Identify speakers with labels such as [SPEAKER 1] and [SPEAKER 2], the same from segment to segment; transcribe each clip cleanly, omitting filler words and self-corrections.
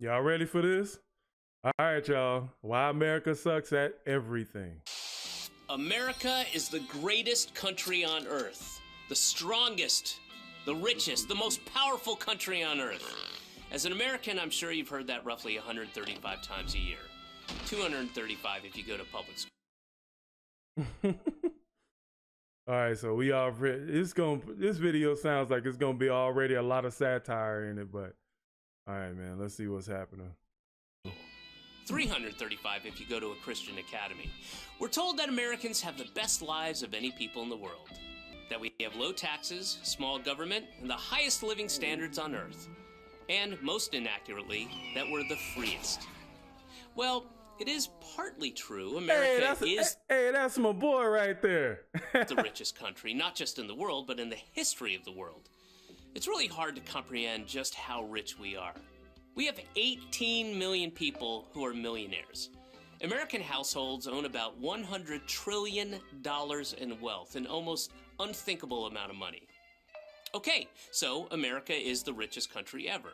[SPEAKER 1] Y'all ready for this? All right, y'all. Why America sucks at everything.
[SPEAKER 2] America is the greatest country on earth, the strongest, the richest, the most powerful country on earth. As an American, I'm sure you've heard that roughly 135 times a year. 235 if you go to public school.
[SPEAKER 1] All right, so we all this video sounds like it's gonna be already a lot of satire in it, but all right, man, let's see what's happening.
[SPEAKER 2] 335 if you go to a Christian academy. We're told that Americans have the best lives of any people in the world, that we have low taxes, small government, and the highest living standards on earth, and most inaccurately, that we're the freest. Well, it is partly true. America
[SPEAKER 1] that's my boy right there.
[SPEAKER 2] the richest country, not just in the world, but in the history of the world. It's really hard to comprehend just how rich we are. We have 18 million people who are millionaires. American households own about $100 trillion in wealth, an almost unthinkable amount of money. Okay, so America is the richest country ever.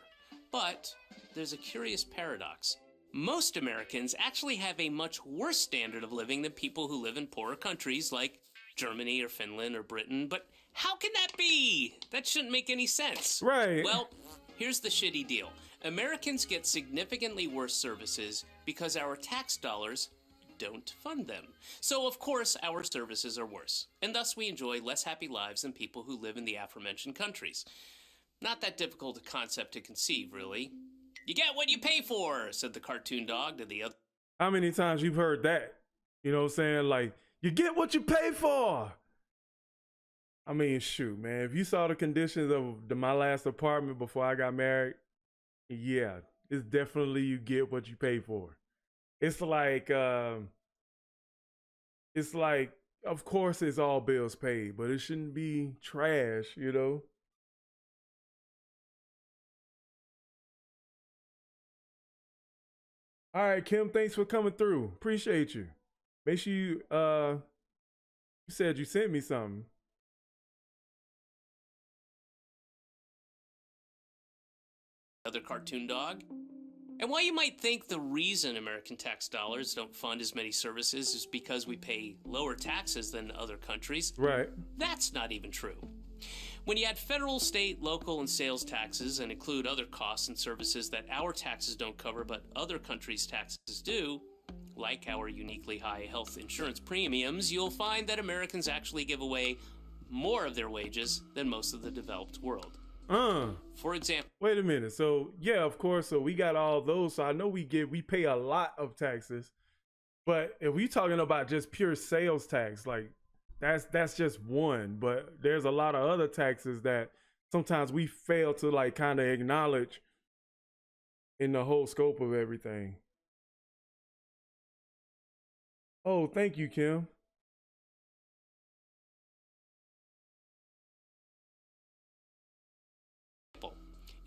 [SPEAKER 2] But there's a curious paradox. Most Americans actually have a much worse standard of living than people who live in poorer countries like Germany or Finland or Britain. But how can that be? That shouldn't make any sense.
[SPEAKER 1] Right.
[SPEAKER 2] Well, here's the shitty deal. Americans get significantly worse services because our tax dollars don't fund them. So, of course, our services are worse, and thus we enjoy less happy lives than people who live in the aforementioned countries. Not that difficult a concept to conceive, really. You get what you pay for, said the cartoon dog to the other.
[SPEAKER 1] How many times you've heard that? You know what I'm saying? Like, you get what you pay for. I mean, shoot, man. If you saw the conditions of my last apartment before I got married, yeah, it's definitely you get what you pay for. It's like, of course it's all bills paid, but it shouldn't be trash, you know? All right, Kim, thanks for coming through. Appreciate you. Make sure you said you sent me something.
[SPEAKER 2] Other cartoon dog. And while you might think the reason American tax dollars don't fund as many services is because we pay lower taxes than other countries,
[SPEAKER 1] right?
[SPEAKER 2] That's not even true. When you add federal, state, local, and sales taxes and include other costs and services that our taxes don't cover but other countries' taxes do, like our uniquely high health insurance premiums, you'll find that Americans actually give away more of their wages than most of the developed world. For example,
[SPEAKER 1] wait a minute. So yeah, of course. So we got all those. So I know we pay a lot of taxes, but if we talking about just pure sales tax, like that's just one. But there's a lot of other taxes that sometimes we fail to like kind of acknowledge in the whole scope of everything. Oh, thank you, Kim.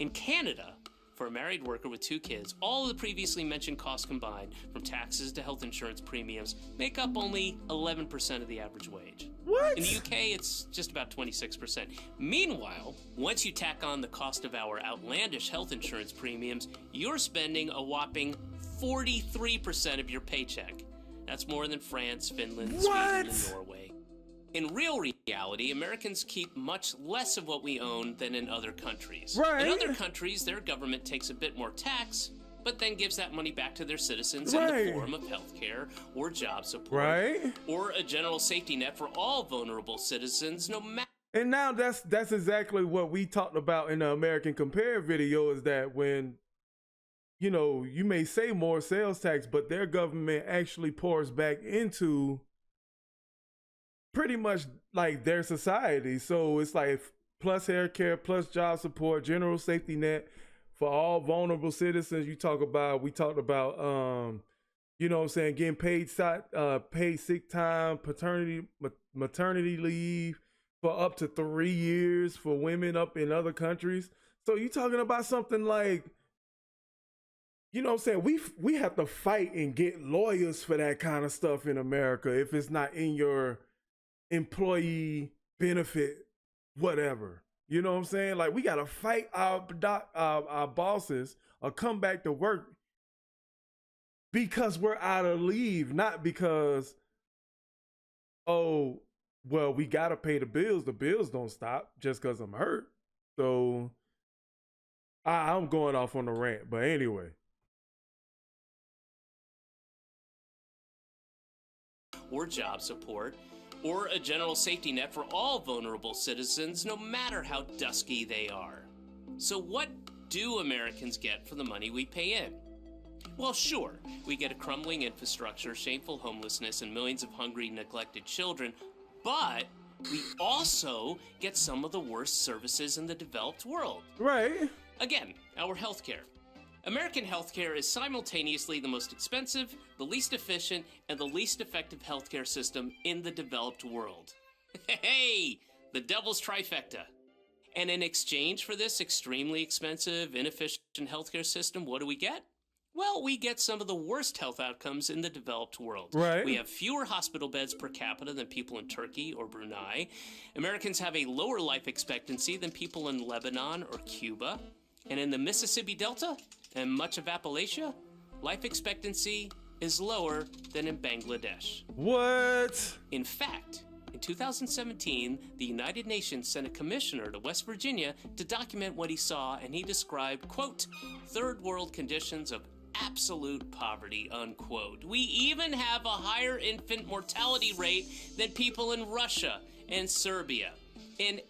[SPEAKER 2] In Canada, for a married worker with 2 kids, all of the previously mentioned costs combined, from taxes to health insurance premiums, make up only 11% of the average wage.
[SPEAKER 1] What?
[SPEAKER 2] In the UK, it's just about 26%. Meanwhile, once you tack on the cost of our outlandish health insurance premiums, you're spending a whopping 43% of your paycheck. That's more than France, Finland, Sweden, and Norway. In real reality, Americans keep much less of what we own than in other countries.
[SPEAKER 1] Right.
[SPEAKER 2] In other countries, their government takes a bit more tax, but then gives that money back to their citizens in the form of health care or job support, or a general safety net for all vulnerable citizens, no matter.
[SPEAKER 1] And now that's exactly what we talked about in the American Compare video, is that when, you know, you may say more sales tax, but their government actually pours back into pretty much like their society. So it's like plus health care, plus job support, general safety net for all vulnerable citizens. We talked about, you know what I'm saying, getting paid sick time, maternity leave for up to 3 years for women up in other countries. So you talking about something like, you know what I'm saying, we have to fight and get lawyers for that kind of stuff in America if it's not in your employee benefit, whatever. You know what I'm saying? Like, we got to fight our bosses or come back to work because we're out of leave, not because, oh, well, we got to pay the bills. The bills don't stop just because I'm hurt. So I'm going off on a rant. But anyway.
[SPEAKER 2] Or job support, or a general safety net for all vulnerable citizens, no matter how dusky they are. So what do Americans get for the money we pay in? Well, sure, we get a crumbling infrastructure, shameful homelessness, and millions of hungry, neglected children, but we also get some of the worst services in the developed world.
[SPEAKER 1] Right.
[SPEAKER 2] Again, our healthcare. American healthcare is simultaneously the most expensive, the least efficient, and the least effective healthcare system in the developed world. Hey, the devil's trifecta. And in exchange for this extremely expensive, inefficient healthcare system, what do we get? Well, we get some of the worst health outcomes in the developed world.
[SPEAKER 1] Right.
[SPEAKER 2] We have fewer hospital beds per capita than people in Turkey or Brunei. Americans have a lower life expectancy than people in Lebanon or Cuba. And in the Mississippi Delta and much of Appalachia, life expectancy is lower than in Bangladesh.
[SPEAKER 1] What?
[SPEAKER 2] In fact, in 2017, the United Nations sent a commissioner to West Virginia to document what he saw, and he described, quote, third world conditions of absolute poverty, unquote. We even have a higher infant mortality rate than people in Russia and Serbia. In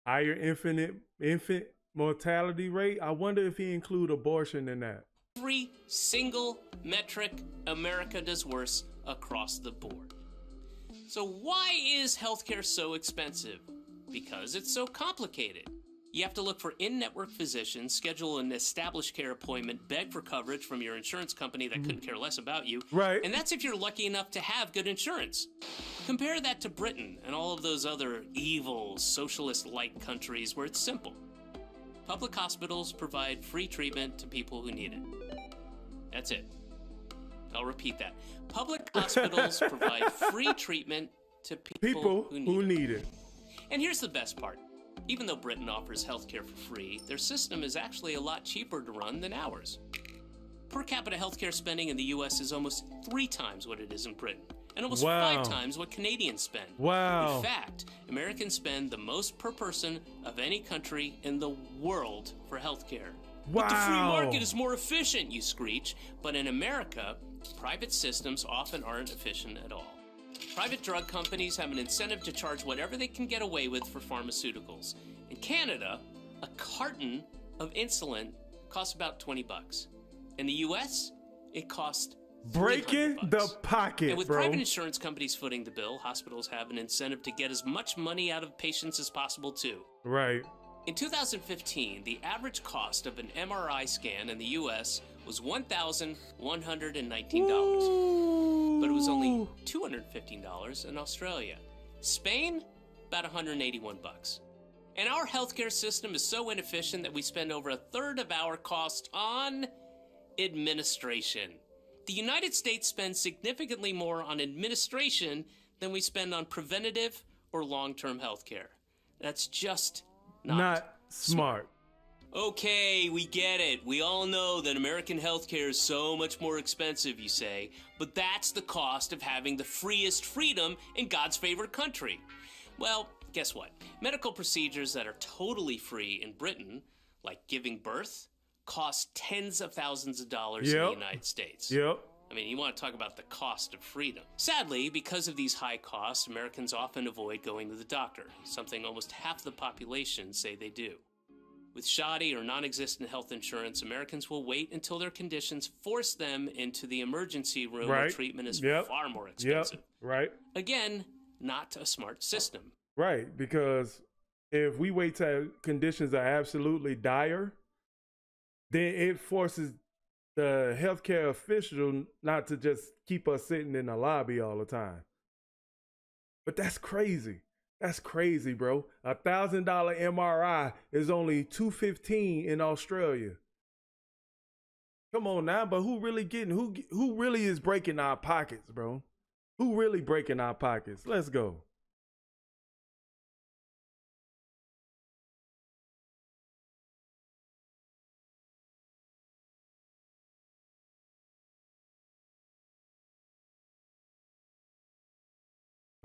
[SPEAKER 1] higher infant mortality rate? I wonder if he include abortion in that.
[SPEAKER 2] Every single metric, America does worse across the board. So why is healthcare so expensive? Because it's so complicated. You have to look for in-network physicians, schedule an established care appointment, beg for coverage from your insurance company that couldn't care less about you.
[SPEAKER 1] Right.
[SPEAKER 2] And that's if you're lucky enough to have good insurance. Compare that to Britain and all of those other evil, socialist-like countries where it's simple. Public hospitals provide free treatment to people who need it. That's it. I'll repeat that. Public hospitals provide free treatment to people who need it. And here's the best part. Even though Britain offers healthcare for free, their system is actually a lot cheaper to run than ours. Per capita healthcare spending in the US is almost 3 times what it is in Britain, and almost 5 times what Canadians spend.
[SPEAKER 1] Wow.
[SPEAKER 2] In fact, Americans spend the most per person of any country in the world for healthcare.
[SPEAKER 1] Wow.
[SPEAKER 2] But the free market is more efficient, you screech. But in America, private systems often aren't efficient at all. Private drug companies have an incentive to charge whatever they can get away with for pharmaceuticals. In Canada, a carton of insulin costs about $20. In the US, it costs
[SPEAKER 1] breaking the pocket,
[SPEAKER 2] and with
[SPEAKER 1] bro.
[SPEAKER 2] private insurance companies footing the bill, hospitals have an incentive to get as much money out of patients as possible too.
[SPEAKER 1] Right.
[SPEAKER 2] In 2015, the average cost of an MRI scan in the US was $1,119, but it was only $215 in Australia. Spain, about $181. And our healthcare system is so inefficient that we spend over 1/3 of our cost on administration. The United States spends significantly more on administration than we spend on preventative or long-term healthcare. That's just not
[SPEAKER 1] smart.
[SPEAKER 2] Okay, we get it. We all know that American healthcare is so much more expensive, you say, but that's the cost of having the freest freedom in God's favorite country. Well, guess what? Medical procedures that are totally free in Britain, like giving birth, cost tens of thousands of dollars in the United States.
[SPEAKER 1] Yep.
[SPEAKER 2] I mean, you want to talk about the cost of freedom. Sadly, because of these high costs, Americans often avoid going to the doctor, something almost half the population say they do. With shoddy or non-existent health insurance, Americans will wait until their conditions force them into the emergency room where treatment is far more expensive.
[SPEAKER 1] Right.
[SPEAKER 2] Again, not a smart system.
[SPEAKER 1] Right, because if we wait till conditions are absolutely dire, then it forces the healthcare official not to just keep us sitting in the lobby all the time. But that's crazy. That's crazy, bro. $1,000 MRI is only $215 in Australia. Come on now, but who really is breaking our pockets, bro? Who really breaking our pockets? Let's go.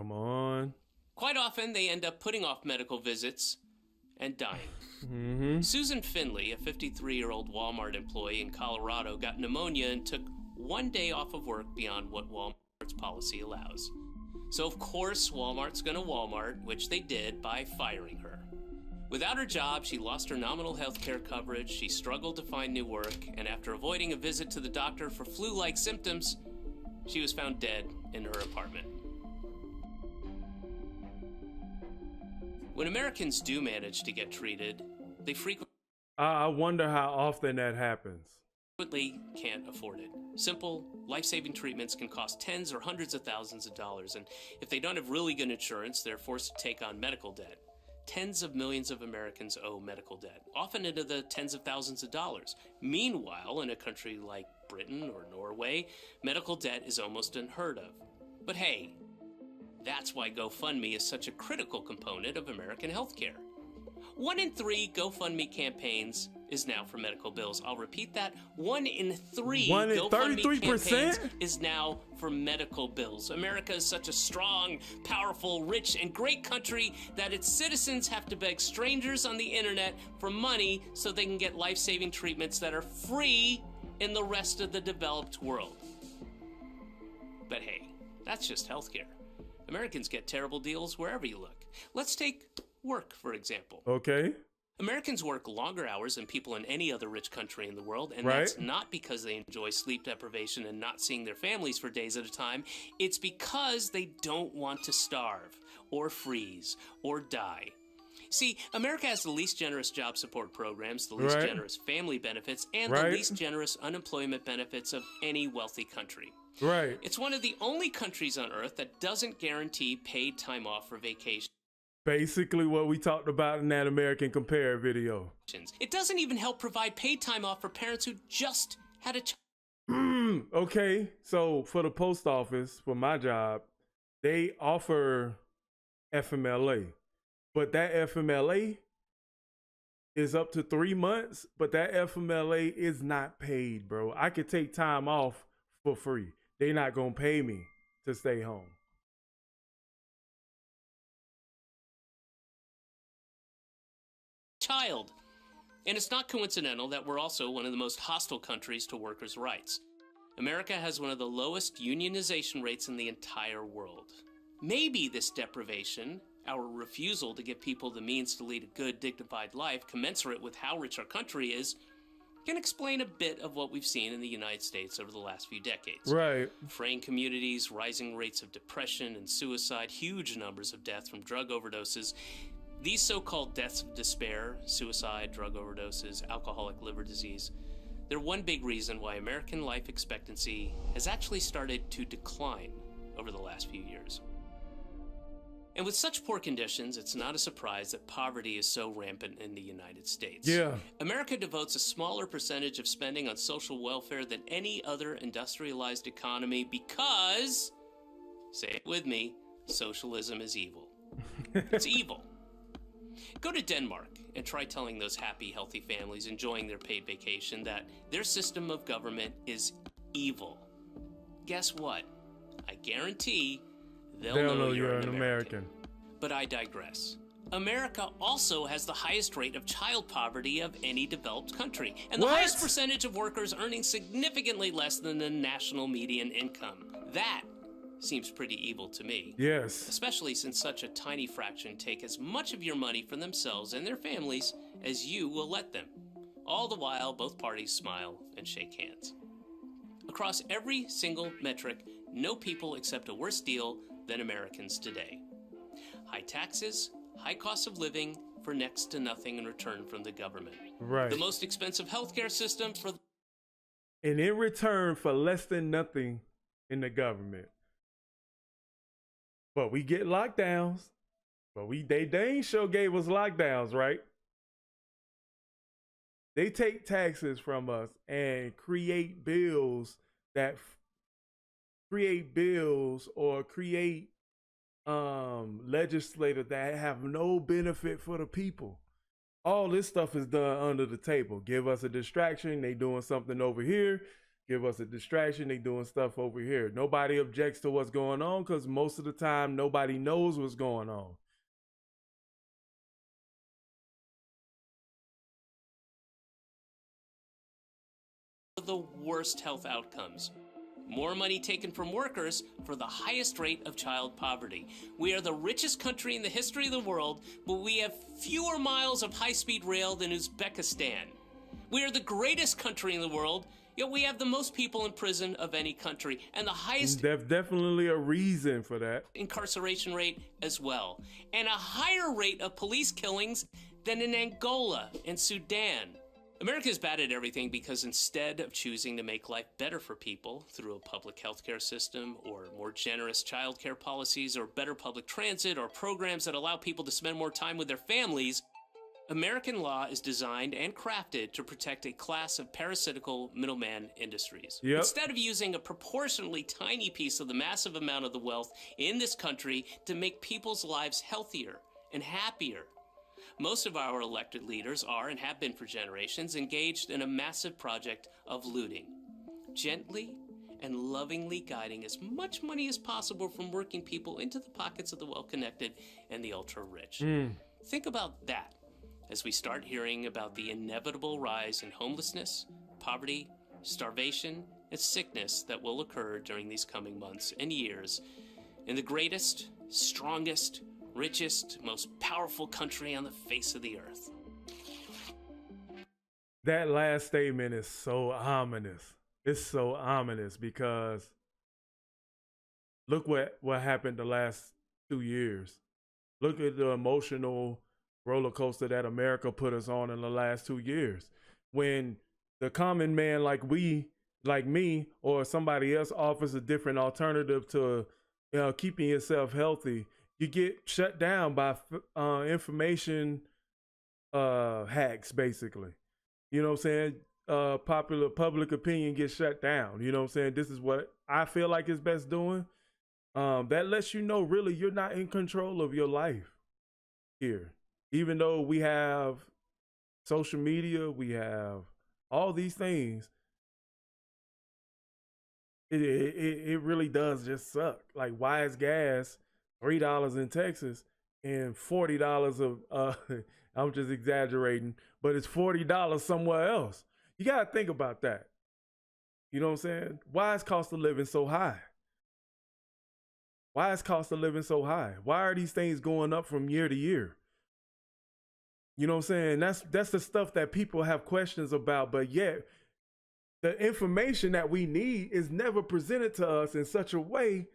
[SPEAKER 1] Come on.
[SPEAKER 2] Quite often, they end up putting off medical visits and dying. Susan Finley, a 53-year-old Walmart employee in Colorado, got pneumonia and took 1 day off of work beyond what Walmart's policy allows. So of course, Walmart's gonna Walmart, which they did by firing her. Without her job, she lost her nominal health care coverage, she struggled to find new work, and after avoiding a visit to the doctor for flu-like symptoms, she was found dead in her apartment. When Americans do manage to get treated, they frequently
[SPEAKER 1] I wonder how often that happens.
[SPEAKER 2] can't afford it. Simple, life-saving treatments can cost tens or hundreds of thousands of dollars, and if they don't have really good insurance, they're forced to take on medical debt. Tens of millions of Americans owe medical debt, often into the tens of thousands of dollars. Meanwhile, in a country like Britain or Norway, medical debt is almost unheard of. But hey, that's why GoFundMe is such a critical component of American healthcare. 1 in 3 GoFundMe campaigns is now for medical bills. I'll repeat that. 1 in 3 GoFundMe
[SPEAKER 1] 33%?
[SPEAKER 2] campaigns is now for medical bills. America is such a strong, powerful, rich, and great country that its citizens have to beg strangers on the internet for money so they can get life-saving treatments that are free in the rest of the developed world. But hey, that's just healthcare. Americans get terrible deals wherever you look. Let's take work, for example.
[SPEAKER 1] Okay.
[SPEAKER 2] Americans work longer hours than people in any other rich country in the world, and
[SPEAKER 1] Right.
[SPEAKER 2] that's not because they enjoy sleep deprivation and not seeing their families for days at a time. It's because they don't want to starve, or freeze, or die. See, America has the least generous job support programs, the least
[SPEAKER 1] Right.
[SPEAKER 2] generous family benefits, and
[SPEAKER 1] Right.
[SPEAKER 2] the least generous unemployment benefits of any wealthy country.
[SPEAKER 1] Right.
[SPEAKER 2] It's one of the only countries on Earth that doesn't guarantee paid time off for vacations.
[SPEAKER 1] Basically what we talked about in that American Compare video.
[SPEAKER 2] It doesn't even help provide paid time off for parents who just had a child.
[SPEAKER 1] Okay, so for the post office, for my job, they offer FMLA. But that FMLA is up to 3 months, but that FMLA is not paid, bro. I could take time off for free. They're not gonna pay me to stay home.
[SPEAKER 2] Child. And it's not coincidental that we're also one of the most hostile countries to workers' rights. America has one of the lowest unionization rates in the entire world. Maybe this deprivation, our refusal to give people the means to lead a good, dignified life commensurate with how rich our country is, can explain a bit of what we've seen in the United States over the last few decades.
[SPEAKER 1] Right.
[SPEAKER 2] Fraying communities, rising rates of depression and suicide, huge numbers of deaths from drug overdoses. These so-called deaths of despair, suicide, drug overdoses, alcoholic liver disease, they're one big reason why American life expectancy has actually started to decline over the last few years. And with such poor conditions, it's not a surprise that poverty is so rampant in the United States.
[SPEAKER 1] Yeah.
[SPEAKER 2] America devotes a smaller percentage of spending on social welfare than any other industrialized economy because, say it with me, socialism is evil. It's evil. Go to Denmark and try telling those happy, healthy families enjoying their paid vacation that their system of government is evil. Guess what? I guarantee they'll know you're an American. But I digress. America also has the highest rate of child poverty of any developed country, and the highest percentage of workers earning significantly less than the national median income. That seems pretty evil to me.
[SPEAKER 1] Yes.
[SPEAKER 2] Especially since such a tiny fraction take as much of your money for themselves and their families as you will let them. All the while, both parties smile and shake hands. Across every single metric, no people accept a worse deal than Americans today. High taxes, high cost of living for next to nothing in return from the government.
[SPEAKER 1] Right.
[SPEAKER 2] The most expensive healthcare system for...
[SPEAKER 1] And in return for less than nothing in the government. But we get lockdowns. But they ain't sure gave us lockdowns, right? They take taxes from us and create bills or create legislators that have no benefit for the people. All this stuff is done under the table. Give us a distraction. They doing something over here. give us a distraction. They doing stuff over here. Nobody objects to what's going on because most of the time nobody knows what's going on.
[SPEAKER 2] The worst health outcomes. More money taken from workers for the highest rate of child poverty. We are the richest country in the history of the world, but we have fewer miles of high-speed rail than Uzbekistan. We are the greatest country in the world, yet we have the most people in prison of any country, and the highest...
[SPEAKER 1] There's definitely a reason for that.
[SPEAKER 2] ...incarceration rate as well, and a higher rate of police killings than in Angola and Sudan. America is bad at everything because instead of choosing to make life better for people through a public healthcare system or more generous childcare policies or better public transit or programs that allow people to spend more time with their families, American law is designed and crafted to protect a class of parasitical middleman industries.
[SPEAKER 1] Yep.
[SPEAKER 2] Instead of using a proportionally tiny piece of the massive amount of the wealth in this country to make people's lives healthier and happier. Most of our elected leaders are, and have been for generations, engaged in a massive project of looting, gently and lovingly guiding as much money as possible from working people into the pockets of the well-connected and the ultra-rich. Think about that as we start hearing about the inevitable rise in homelessness, poverty, starvation, and sickness that will occur during these coming months and years in the greatest, strongest, richest, most powerful country on the face of the earth.
[SPEAKER 1] That last statement is so ominous. It's so ominous because look what happened the last 2 years. Look at the emotional roller coaster that America put us on in the last 2 years. When the common man like me, or somebody else offers a different alternative to keeping yourself healthy, you get shut down by information hacks, basically. You know what I'm saying? Public opinion gets shut down. You know what I'm saying? This is what I feel like is best doing. That lets you know, really, you're not in control of your life here. Even though we have social media, we have all these things, it really does just suck. Like, why is gas $3 in Texas and $40 of I'm just exaggerating, but it's $40 somewhere else? You gotta think about that. You know what I'm saying? Why is cost of living so high? Why is cost of living so high? Why are these things going up from year to year? You know what I'm saying? That's the stuff that people have questions about, but yet the information that we need is never presented to us in such a way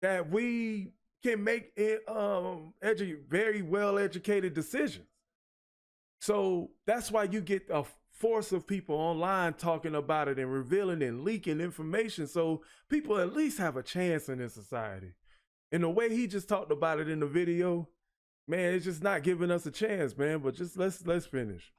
[SPEAKER 1] that we can make very well-educated decisions. So that's why you get a force of people online talking about it and revealing and leaking information so people at least have a chance in this society. And the way he just talked about it in the video, man, it's just not giving us a chance, man. But just let's finish.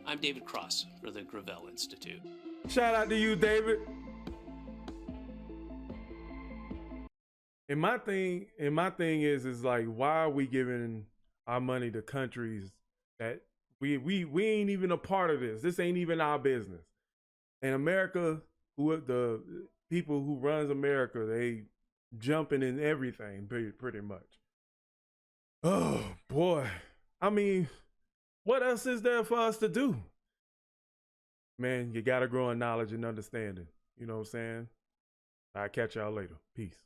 [SPEAKER 2] I'm David Cross for the Gravel Institute.
[SPEAKER 1] Shout out to you, David. And my thing is like, why are we giving our money to countries that we ain't even a part of this? This ain't even our business. And America, the people who runs America, they jumping in everything pretty much. Oh boy. I mean, what else is there for us to do? Man, you gotta grow in knowledge and understanding. You know what I'm saying? I'll catch y'all later. Peace.